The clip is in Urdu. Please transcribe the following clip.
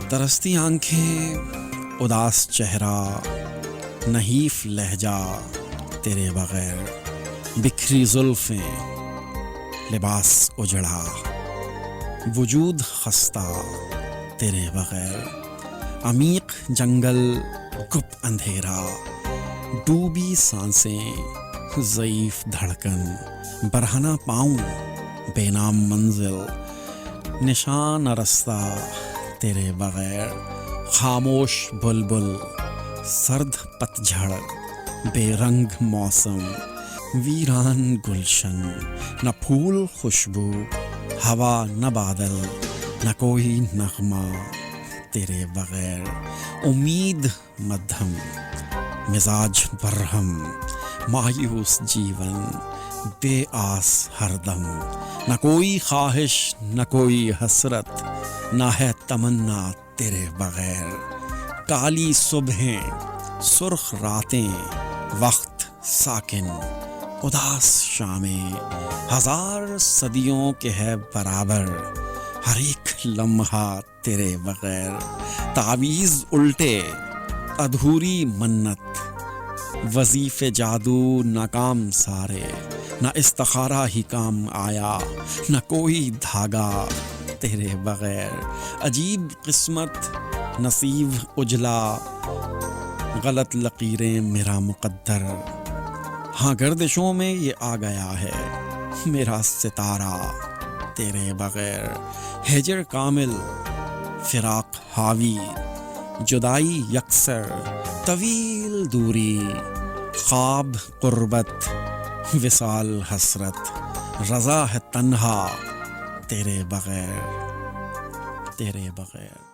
ترستی آنکھیں، اداس چہرہ، نحیف لہجہ تیرے بغیر، بکھری زلفیں، لباس اجڑا، وجود خستہ تیرے بغیر، عمیق جنگل، گپ اندھیرا، ڈوبی سانسیں، ضعیف دھڑکن، برہنہ پاؤں، بے نام منزل، نشان رستہ تیرے بغیر، خاموش بلبل، سرد پتجھڑ، بے رنگ موسم، ویران گلشن، نہ پھول خوشبو، ہوا نہ بادل، نہ کوئی نغمہ تیرے بغیر، امید مدھم، مزاج برہم، مایوس جیون، بے آس ہر دم، نہ کوئی خواہش، نہ کوئی حسرت، نہ ہے تمنا تیرے بغیر، کالی صبحیں، سرخ راتیں، وقت ساکن، اداس شامیں، ہزار صدیوں کے ہے برابر، ہر ایک لمحہ تیرے بغیر، تعویذ الٹے، ادھوری منت، وظیفے جادو ناکام سارے، نہ استخارہ ہی کام آیا، نہ کوئی دھاگا تیرے بغیر، عجیب قسمت، نصیب اجلا، غلط لکیریں میرا مقدر، ہاں گردشوں میں یہ آ گیا ہے میرا ستارہ تیرے بغیر، ہجر کامل، فراق حاوی، جدائی یکسر، طویل دوری، خواب قربت، وصال حسرت، رضا ہے تنہا تیرے بغیر، تیرے بغیر۔